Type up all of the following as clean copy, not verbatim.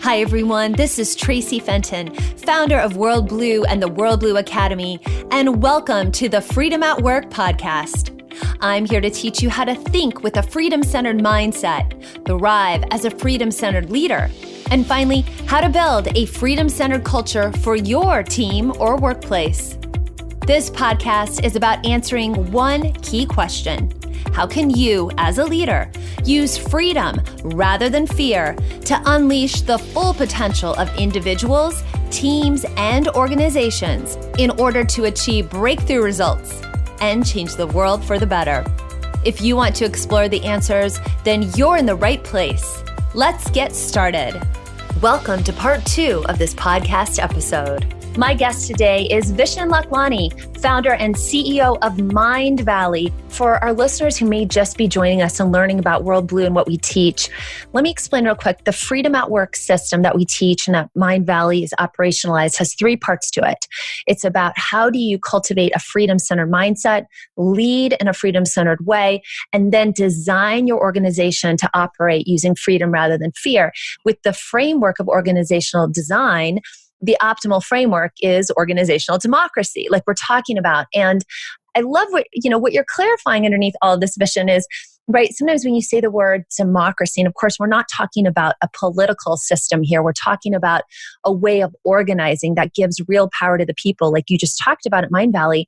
Hi, everyone. This is Tracy Fenton, founder of WorldBlu and the WorldBlu Academy, and welcome to the Freedom at Work podcast. I'm here to teach you how to think with a freedom-centered mindset, thrive as a freedom-centered leader, and finally, how to build a freedom-centered culture for your team or workplace. This podcast is about answering one key question. How can you, as a leader, use freedom rather than fear to unleash the full potential of individuals, teams, and organizations in order to achieve breakthrough results and change the world for the better? If you want to explore the answers, then you're in the right place. Let's get started. Welcome to part 2 of this podcast episode. My guest today is Vishen Lakhiani, founder and CEO of Mindvalley. For our listeners who may just be joining us and learning about WorldBlu and what we teach, let me explain real quick. The Freedom at Work system that we teach and that Mindvalley is operationalized has 3 parts to it. It's about how do you cultivate a freedom-centered mindset, lead in a freedom-centered way, and then design your organization to operate using freedom rather than fear. With the framework of organizational design, the optimal framework is organizational democracy, like we're talking about. And I love what you're clarifying underneath all of this, Vishen, is, right, sometimes when you say the word democracy, and of course, we're not talking about a political system here. We're talking about a way of organizing that gives real power to the people, like you just talked about at Mindvalley.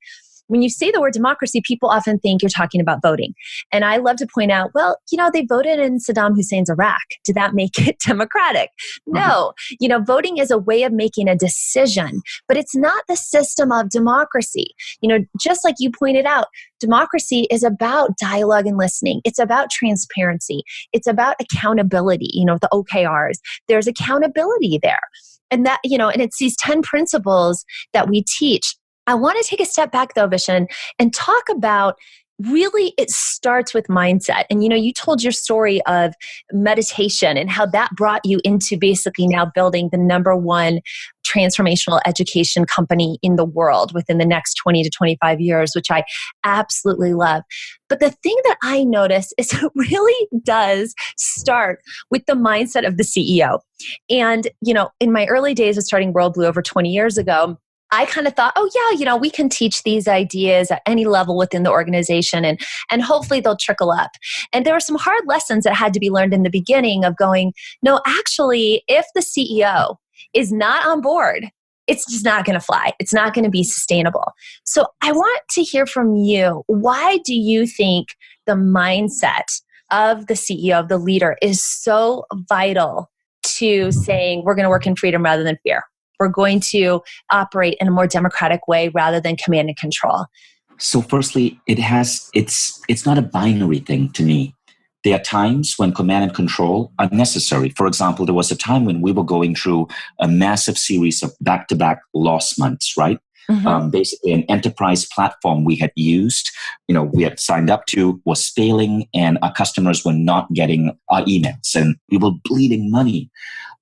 When you say the word democracy, people often think you're talking about voting. And I love to point out, well, they voted in Saddam Hussein's Iraq. Did that make it democratic? No. Voting is a way of making a decision, but it's not the system of democracy. Just like you pointed out, democracy is about dialogue and listening. It's about transparency. It's about accountability, the OKRs. There's accountability there. And that, and it's these 10 principles that we teach. I want to take a step back though, Vishen, and talk about really it starts with mindset. And you told your story of meditation and how that brought you into basically now building the #1 transformational education company in the world within the next 20 to 25 years, which I absolutely love. But the thing that I notice is it really does start with the mindset of the CEO. And, in my early days of starting WorldBlu over 20 years ago, I kind of thought, we can teach these ideas at any level within the organization and hopefully they'll trickle up. And there were some hard lessons that had to be learned in the beginning of going, no, actually, if the CEO is not on board, it's just not going to fly. It's not going to be sustainable. So I want to hear from you. Why do you think the mindset of the CEO, of the leader, is so vital to saying we're going to work in freedom rather than fear? We're going to operate in a more democratic way rather than command and control? So firstly, it's not a binary thing to me. There are times when command and control are necessary. For example, there was a time when we were going through a massive series of back-to-back loss months, right? Mm-hmm. Basically, an enterprise platform we had used, we had signed up to was failing and our customers were not getting our emails and we were bleeding money.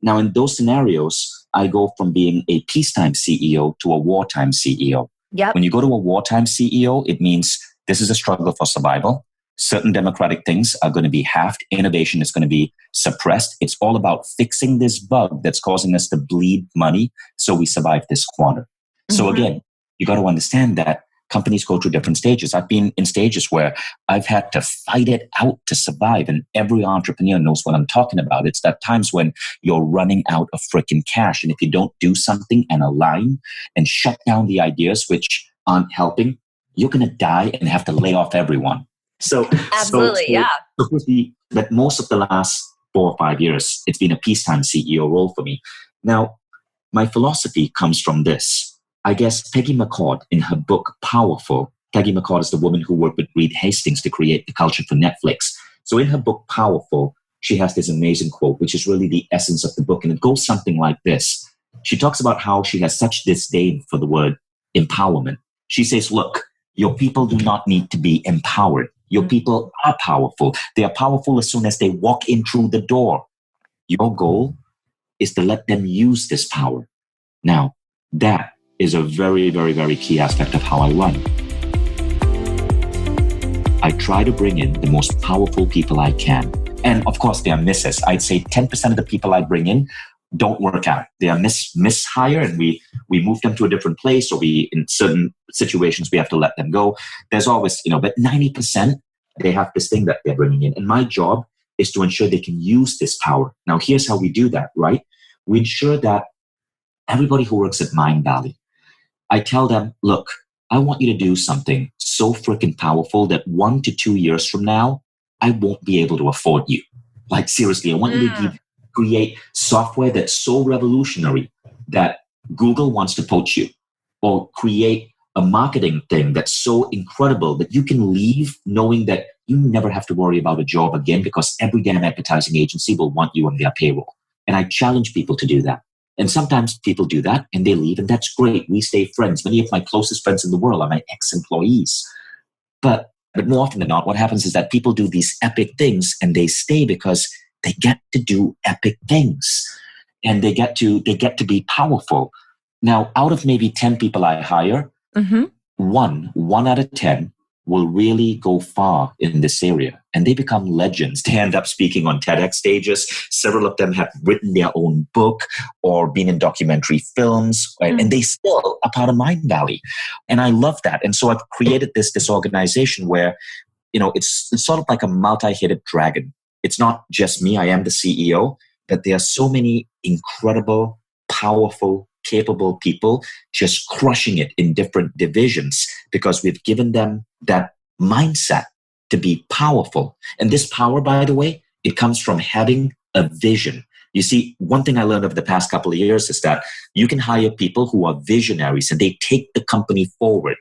Now, in those scenarios, I go from being a peacetime CEO to a wartime CEO. Yep. When you go to a wartime CEO, it means this is a struggle for survival. Certain democratic things are going to be halved. Innovation is going to be suppressed. It's all about fixing this bug that's causing us to bleed money so we survive this quarter. Mm-hmm. So again, you got to understand that companies go through different stages. I've been in stages where I've had to fight it out to survive. And every entrepreneur knows what I'm talking about. It's that times when you're running out of freaking cash. And if you don't do something and align and shut down the ideas which aren't helping, you're going to die and have to lay off everyone. So absolutely, yeah. But most of the last 4 or 5 years, it's been a peacetime CEO role for me. Now, my philosophy comes from this. I guess Peggy McCord, in her book, Powerful, Peggy McCord is the woman who worked with Reed Hastings to create the culture for Netflix. So in her book, Powerful, she has this amazing quote, which is really the essence of the book. And it goes something like this. She talks about how she has such disdain for the word empowerment. She says, look, your people do not need to be empowered. Your people are powerful. They are powerful as soon as they walk in through the door. Your goal is to let them use this power. Now, that is a very, very, very key aspect of how I run. I try to bring in the most powerful people I can. And of course, there are misses. I'd say 10% of the people I bring in don't work out. They are mishire, and we move them to a different place, or in certain situations we have to let them go. There's always, but 90% they have this thing that they're bringing in. And my job is to ensure they can use this power. Now, here's how we do that, right? We ensure that everybody who works at Mindvalley, I tell them, look, I want you to do something so freaking powerful that 1 to 2 years from now, I won't be able to afford you. Like, seriously, I want you to create software that's so revolutionary that Google wants to poach you, or create a marketing thing that's so incredible that you can leave knowing that you never have to worry about a job again, because every damn advertising agency will want you on their payroll. And I challenge people to do that. And sometimes people do that and they leave, and that's great. We stay friends. Many of my closest friends in the world are my ex-employees. But more often than not, what happens is that people do these epic things and they stay because they get to do epic things, and they get to be powerful. Now, out of maybe 10 people I hire, one out of 10 will really go far in this area, and they become legends. They end up speaking on TEDx stages. Several of them have written their own book or been in documentary films, and they still are part of Mindvalley. And I love that. And so I've created this organization where, it's sort of like a multi-headed dragon. It's not just me, I am the CEO, but there are so many incredible, powerful, capable people just crushing it in different divisions, because we've given them that mindset to be powerful. And this power, by the way, it comes from having a vision. You see, one thing I learned over the past couple of years is that you can hire people who are visionaries and they take the company forward,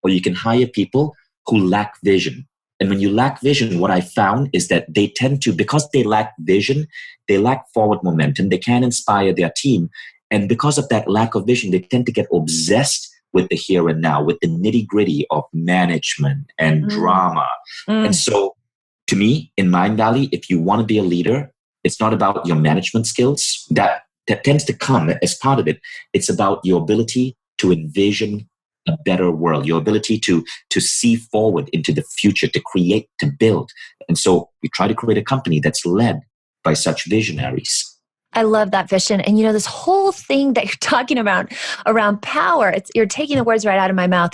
or you can hire people who lack vision. And when you lack vision, what I found is that they tend to, because they lack vision, they lack forward momentum, they can't inspire their team. And because of that lack of vision, they tend to get obsessed with the here and now, with the nitty-gritty of management and drama. And so, to me, in Mindvalley, if you want to be a leader, it's not about your management skills. That tends to come as part of it. It's about your ability to envision a better world, your ability to see forward into the future, to create, to build. And so we try to create a company that's led by such visionaries. I love that, Vishen. And this whole thing that you're talking about around power, you're taking the words right out of my mouth.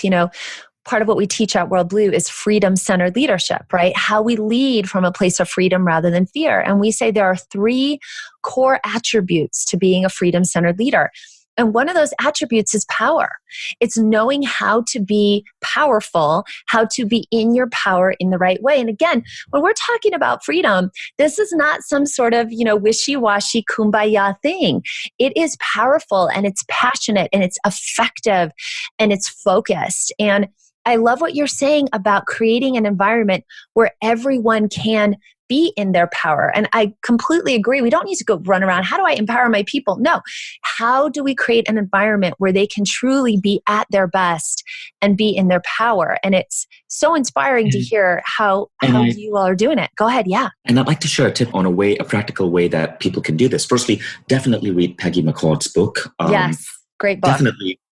Part of what we teach at WorldBlu is freedom-centered leadership, right? How we lead from a place of freedom rather than fear. And we say there are 3 core attributes to being a freedom-centered leader. And one of those attributes is power. It's knowing how to be powerful, how to be in your power in the right way. And again, when we're talking about freedom, this is not some sort of, wishy-washy kumbaya thing. It is powerful, and it's passionate, and it's effective, and it's focused. And I love what you're saying about creating an environment where everyone can be in their power. And I completely agree. We don't need to go run around, how do I empower my people? No. How do we create an environment where they can truly be at their best and be in their power? And it's so inspiring to hear how you all are doing it. Go ahead. Yeah. And I'd like to share a tip on a practical way that people can do this. Firstly, definitely read Peggy McCord's book. Yes. Great book.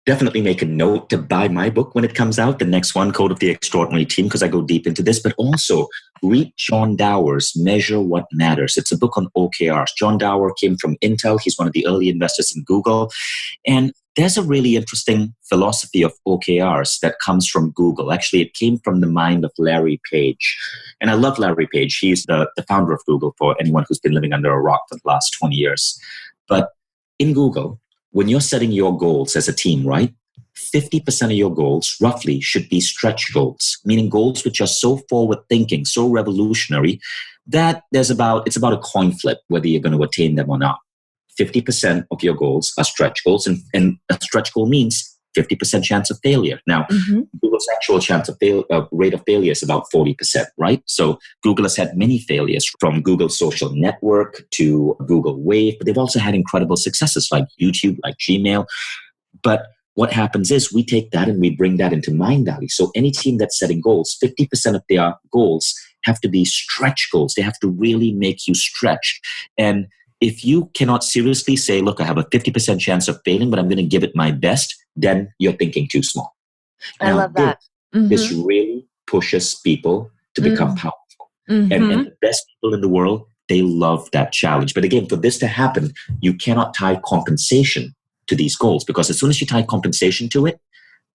Definitely make a note to buy my book when it comes out, the next one, Code of the Extraordinary Team, because I go deep into this. But also read John Dower's Measure What Matters. It's a book on OKRs. John Dower came from Intel. He's one of the early investors in Google. And there's a really interesting philosophy of OKRs that comes from Google. Actually, it came from the mind of Larry Page. And I love Larry Page. He's the founder of Google, for anyone who's been living under a rock for the last 20 years. But in Google, when you're setting your goals as a team, right? 50% of your goals, roughly, should be stretch goals, meaning goals which are so forward-thinking, so revolutionary, that it's about a coin flip whether you're going to attain them or not. 50% of your goals are stretch goals, and a stretch goal means 50% chance of failure. Now, Google's actual rate of failure is about 40%, right? So Google has had many failures, from Google Social Network to Google Wave, but they've also had incredible successes like YouTube, like Gmail. But what happens is we take that and we bring that into Mindvalley. So any team that's setting goals, 50% of their goals have to be stretch goals. They have to really make you stretch. And if you cannot seriously say, look, I have a 50% chance of failing, but I'm going to give it my best, then you're thinking too small. I love that. This really pushes people to become powerful. And the best people in the world, They love that challenge. But again, for this to happen, you cannot tie compensation to these goals, because as soon as you tie compensation to it,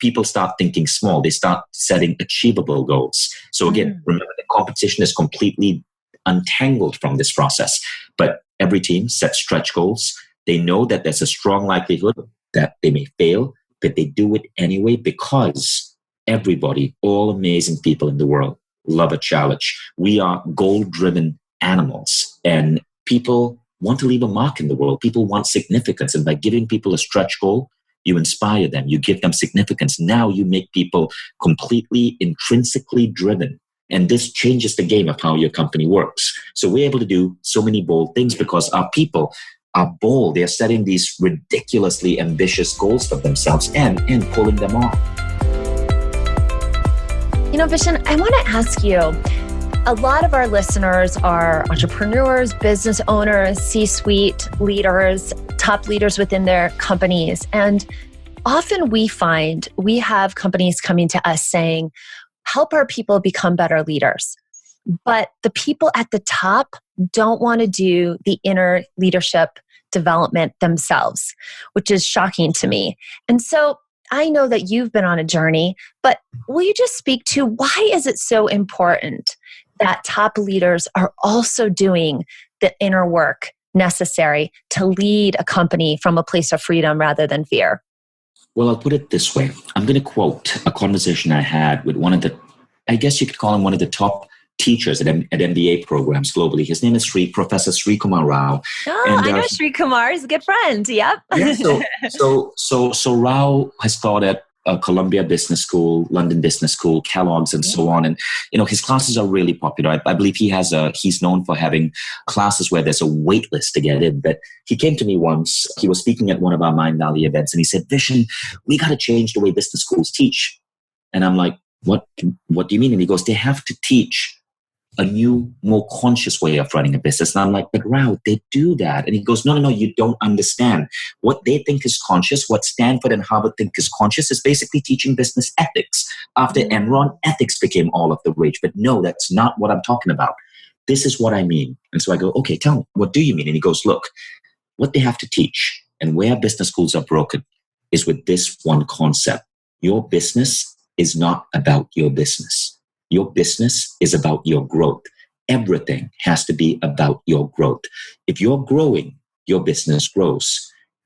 people start thinking small. They start setting achievable goals. So again, remember, the compensation is completely untangled from this process. But every team sets stretch goals. They know that there's a strong likelihood that they may fail, but they do it anyway, because everybody, all amazing people in the world, love a challenge. We are goal-driven animals, and people want to leave a mark in the world. People want significance. And by giving people a stretch goal, you inspire them, you give them significance. Now you make people completely intrinsically driven. And this changes the game of how your company works. So we're able to do so many bold things because our people are bold. They're setting these ridiculously ambitious goals for themselves and pulling them off. Vishen, I want to ask you, a lot of our listeners are entrepreneurs, business owners, C-suite leaders, top leaders within their companies. And often we find we have companies coming to us saying, help our people become better leaders. But the people at the top don't want to do the inner leadership development themselves, which is shocking to me. And so I know that you've been on a journey, but will you just speak to why is it so important that top leaders are also doing the inner work necessary to lead a company from a place of freedom rather than fear? Well, I'll put it this way. I'm going to quote a conversation I had with one of the, I guess you could call him one of the top teachers at MBA programs globally. His name is Professor Sri Kumar Rao. Oh, and, I know Sri Kumar. He's a good friend. Yep. Yeah, so Rao has taught at Columbia Business School, London Business School, Kellogg's, and so on. And, his classes are really popular. I believe he's known for having classes where there's a wait list to get in. But he came to me once. He was speaking at one of our Mindvalley events, and he said, Vishen, we got to change the way business schools teach. And I'm like, what do you mean? And he goes, they have to teach a new, more conscious way of running a business. And I'm like, but Rao, they do that. And he goes, no, you don't understand. What they think is conscious, what Stanford and Harvard think is conscious, is basically teaching business ethics. After Enron, ethics became all of the rage. But no, that's not what I'm talking about. This is what I mean. And so I go, okay, tell me, what do you mean? And he goes, look, what they have to teach and where business schools are broken is with this one concept. Your business is not about your business. Your business is about your growth. Everything has to be about your growth. If you're growing, your business grows.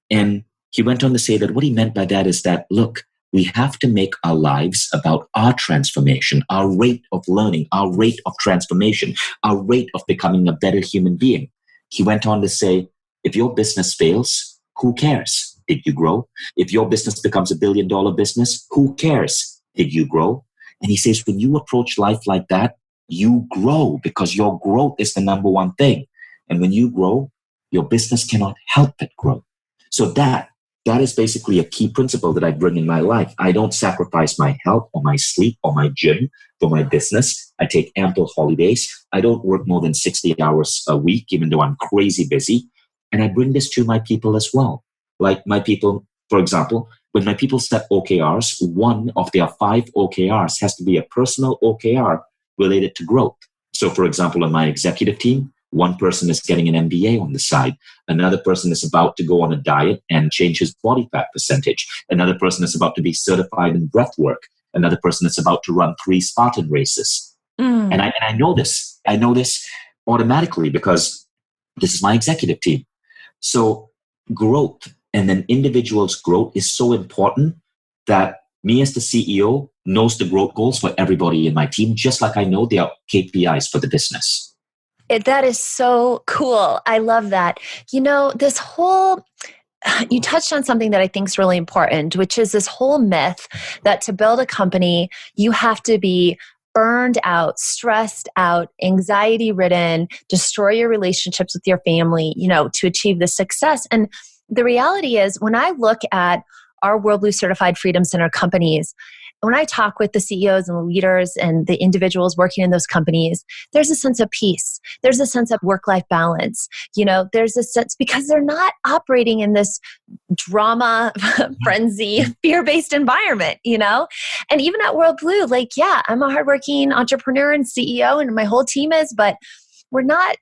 And he went on to say that what he meant by that is that, look, we have to make our lives about our transformation, our rate of learning, our rate of transformation, our rate of becoming a better human being. He went on to say, if your business fails, who cares? Did you grow? If your business becomes $1 billion business, who cares? Did you grow? And he says, when you approach life like that, you grow because your growth is the number one thing. And when you grow, your business cannot help but grow. So that is basically a key principle that I bring in my life. I don't sacrifice my health or my sleep or my gym for my business. I take ample holidays. I don't work more than 60 hours a week, even though I'm crazy busy. And I bring this to my people as well. Like my people, for example, when my people set OKRs, one of their 5 OKRs has to be a personal OKR related to growth. So, for example, on my executive team, one person is getting an MBA on the side. Another person is about to go on a diet and change his body fat percentage. Another person is about to be certified in breath work. Another person is about to run 3 Spartan races. And I know this. I know this automatically because this is my executive team. So growth and an individual's growth is so important that me as the CEO knows the growth goals for everybody in my team, just like I know there are KPIs for the business. That is so cool. I love that. You touched on something that I think is really important, which is this whole myth that to build a company, you have to be burned out, stressed out, anxiety ridden, destroy your relationships with your family, to achieve the success. And the reality is, when I look at our WorldBlu certified Freedom Center companies, when I talk with the CEOs and the leaders and the individuals working in those companies, there's a sense of peace. There's a sense of work-life balance. There's a sense, because they're not operating in this drama, frenzy, fear-based environment, And even at WorldBlu, I'm a hardworking entrepreneur and CEO and my whole team is, but we're not,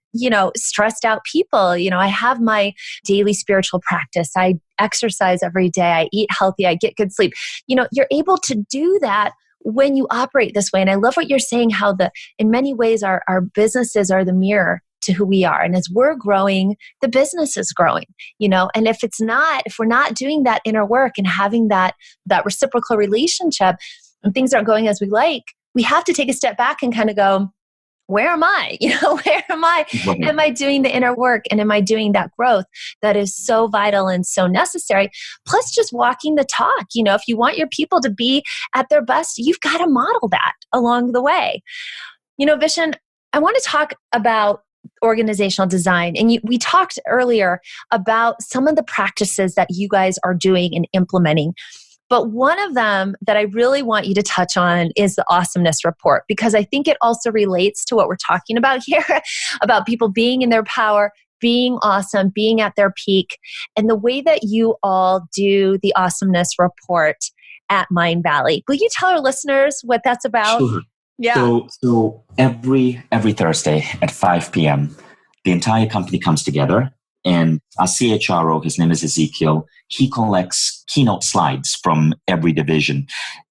stressed out people. I have my daily spiritual practice. I exercise every day. I eat healthy. I get good sleep. You're able to do that when you operate this way. And I love what you're saying, how in many ways, our businesses are the mirror to who we are. And as we're growing, the business is growing, and if we're not doing that inner work and having that reciprocal relationship and things aren't going as we like, we have to take a step back and kind of go, where am I? Where am I? Right. Am I doing the inner work? And am I doing that growth that is so vital and so necessary? Plus just walking the talk. If you want your people to be at their best, you've got to model that along the way. Vishen, I want to talk about organizational design. And we talked earlier about some of the practices that you guys are doing and implementing. But one of them that I really want you to touch on is the Awesomeness Report, because I think it also relates to what we're talking about here, about people being in their power, being awesome, being at their peak, and the way that you all do the Awesomeness Report at Mindvalley. Will you tell our listeners what that's about? Sure. Yeah. So every Thursday at 5 p.m., the entire company comes together, and our CHRO, his name is Ezekiel, he collects keynote slides from every division.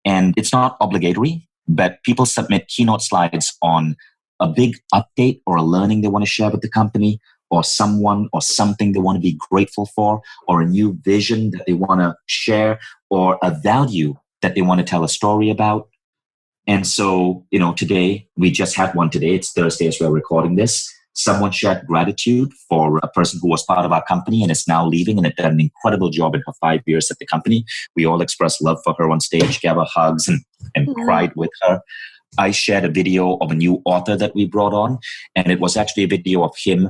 And it's not obligatory, but people submit keynote slides on a big update or a learning they want to share with the company, or someone or something they want to be grateful for, or a new vision that they want to share, or a value that they want to tell a story about. And so, today, we just had one today. It's Thursday as we're recording this. Someone shared gratitude for a person who was part of our company and is now leaving and had done an incredible job in her 5 years at the company. We all expressed love for her on stage, gave her hugs and cried with her. I shared a video of a new author that we brought on, and it was actually a video of him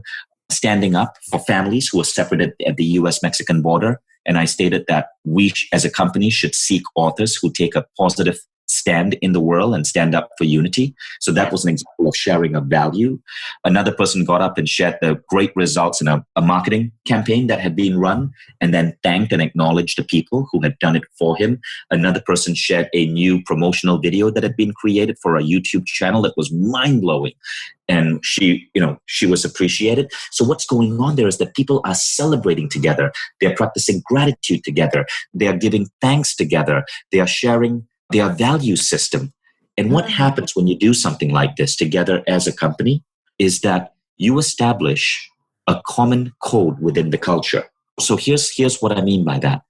standing up for families who were separated at the US-Mexican border. And I stated that we as a company should seek authors who take a positive stand in the world and stand up for unity. So that was an example of sharing a value. Another person got up and shared the great results in a marketing campaign that had been run, and then thanked and acknowledged the people who had done it for him. Another person shared a new promotional video that had been created for a YouTube channel that was mind-blowing. And she was appreciated. So what's going on there is that people are celebrating together. They're practicing gratitude together. They are giving thanks together. They are sharing their value system. And what happens when you do something like this together as a company is that you establish a common code within the culture. So here's what I mean by that.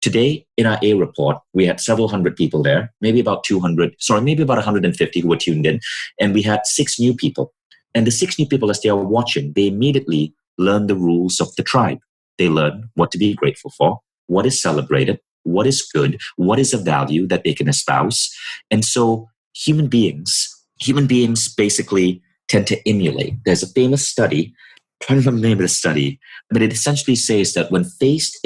Today in our A report, we had several hundred people there, maybe about 150 who were tuned in. And we had 6 new people. And the 6 new people, as they are watching, they immediately learn the rules of the tribe. They learn what to be grateful for, what is celebrated, what is good, what is a value that they can espouse. And so human beings basically tend to emulate. There's a famous study, I can't remember the name of the study, but it essentially says that when faced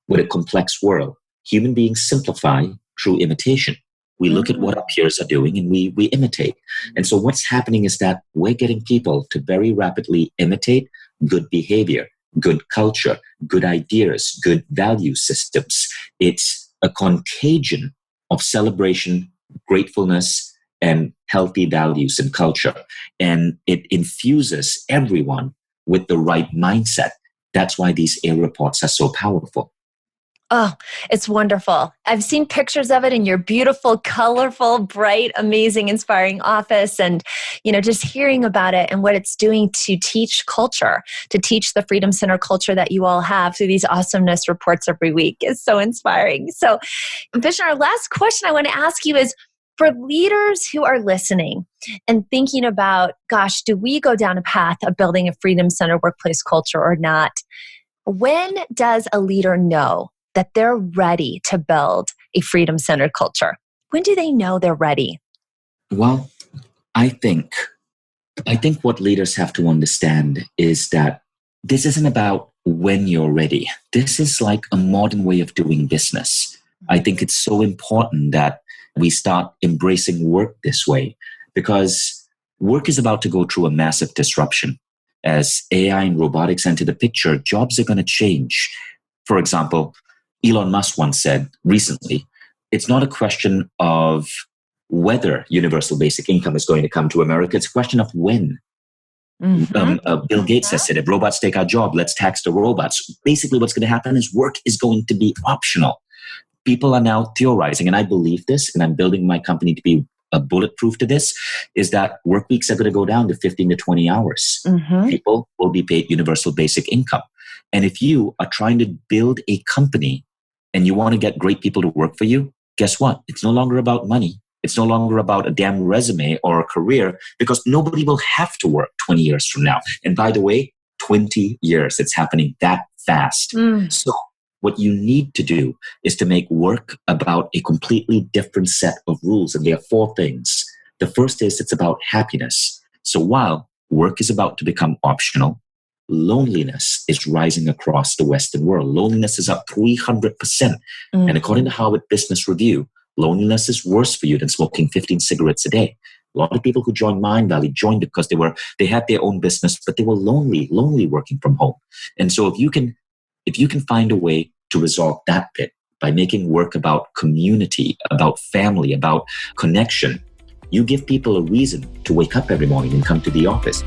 with a complex world, human beings simplify through imitation. We look at what our peers are doing and we imitate. And so what's happening is that we're getting people to very rapidly imitate good behavior, good culture, good ideas, good value systems. It's a contagion of celebration, gratefulness, and healthy values and culture. And it infuses everyone with the right mindset. That's why these A reports are so powerful. Oh, it's wonderful. I've seen pictures of it in your beautiful, colorful, bright, amazing, inspiring office. And, just hearing about it and what it's doing to teach culture, to teach the Freedom Center culture that you all have through these awesomeness reports every week is so inspiring. So, Vishen, our last question I want to ask you is, for leaders who are listening and thinking about, gosh, do we go down a path of building a Freedom Center workplace culture or not? When does a leader know that they're ready to build a Freedom Center culture? When do they know they're ready? Well, I think what leaders have to understand is that this isn't about when you're ready. This is like a modern way of doing business. I think it's so important that we start embracing work this way, because work is about to go through a massive disruption. As AI and robotics enter the picture, jobs are going to change. For example, Elon Musk once said recently, it's not a question of whether universal basic income is going to come to America. It's a question of when. Bill Gates has said, if robots take our job, let's tax the robots. Basically, what's going to happen is work is going to be optional. People are now theorizing, and I believe this, and I'm building my company to be bulletproof to this, is that work weeks are going to go down to 15 to 20 hours. People will be paid universal basic income. And if you are trying to build a company and you want to get great people to work for you, guess what? It's no longer about money. It's no longer about a damn resume or a career, because nobody will have to work 20 years from now. And by the way, 20 years, it's happening that fast. So what you need to do is to make work about a completely different set of rules. And there are 4 things. The first is it's about happiness. So while work is about to become optional, loneliness is rising across the Western world. Loneliness is up 300%. And according to Harvard Business Review, loneliness is worse for you than smoking 15 cigarettes a day. A lot of people who joined Mindvalley joined because they had their own business, but they were lonely working from home. And so if you can find a way to resolve that bit by making work about community, about family, about connection, you give people a reason to wake up every morning and come to the office.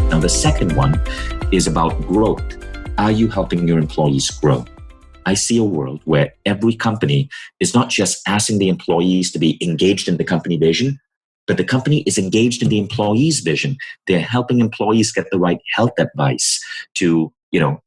Now, the second one is about growth. Are you helping your employees grow? I see a world where every company is not just asking the employees to be engaged in the company vision, but the company is engaged in the employee's vision. They're helping employees get the right health advice to,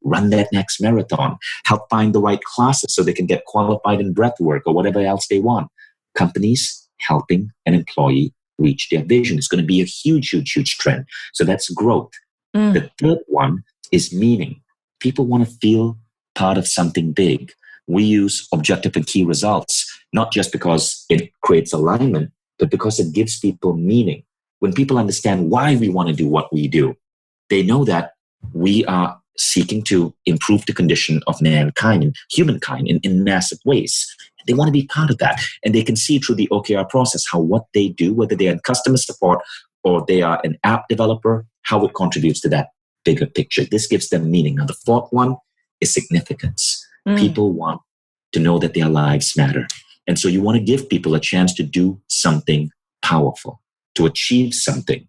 run that next marathon, help find the right classes so they can get qualified in breath work or whatever else they want. Companies helping an employee reach their vision is going to be a huge, huge, huge trend. So that's growth. The third one is meaning. People want to feel part of something big. We use objective and key results, not just because it creates alignment, but because it gives people meaning. When people understand why we want to do what we do, they know that we are seeking to improve the condition of mankind and humankind in massive ways. They want to be part of that. And they can see through the OKR process how what they do, whether they are in customer support or they are an app developer, how it contributes to that bigger picture. This gives them meaning. Now, the fourth one is significance. People want to know that their lives matter. And so you want to give people a chance to do something powerful, to achieve something.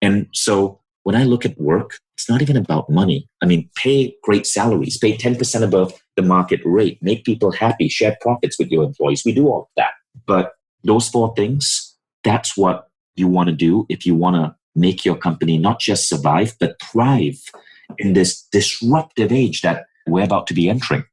And so when I look at work, it's not even about money. I mean, pay great salaries, pay 10% above the market rate, make people happy, share profits with your employees. We do all of that. But those 4 things, that's what you want to do if you want to make your company not just survive, but thrive in this disruptive age that we're about to be entering.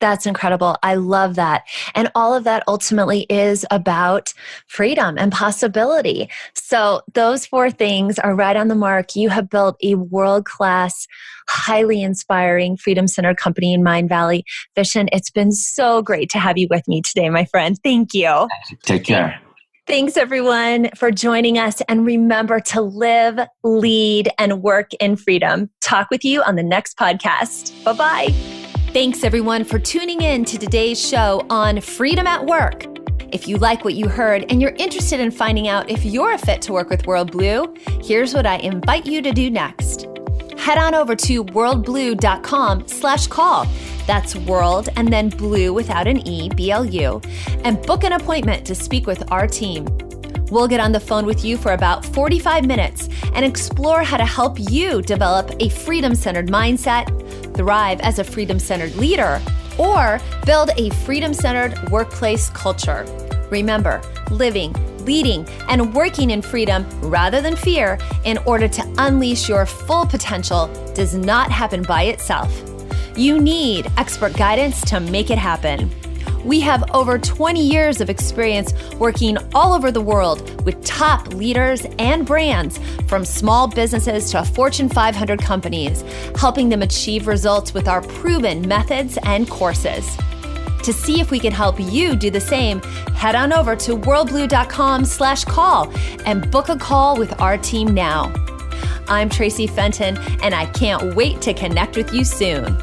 That's incredible. I love that. And all of that ultimately is about freedom and possibility. So those 4 things are right on the mark. You have built a world-class, highly inspiring, freedom-centered company in Mindvalley. Vishen, it's been so great to have you with me today, my friend. Thank you. Take care. Thanks, everyone, for joining us. And remember to live, lead, and work in freedom. Talk with you on the next podcast. Bye-bye. Thanks, everyone, for tuning in to today's show on Freedom at Work. If you like what you heard and you're interested in finding out if you're a fit to work with WorldBlu, here's what I invite you to do next. Head on over to worldblu.com/call. That's world and then blue without an E, BLU, and book an appointment to speak with our team. We'll get on the phone with you for about 45 minutes and explore how to help you develop a freedom-centered mindset, thrive as a freedom-centered leader, or build a freedom-centered workplace culture. Remember, living, leading, and working in freedom rather than fear in order to unleash your full potential does not happen by itself. You need expert guidance to make it happen. We have over 20 years of experience working all over the world with top leaders and brands, from small businesses to Fortune 500 companies, helping them achieve results with our proven methods and courses. To see if we can help you do the same, head on over to worldblu.com/call and book a call with our team now. I'm Tracy Fenton, and I can't wait to connect with you soon.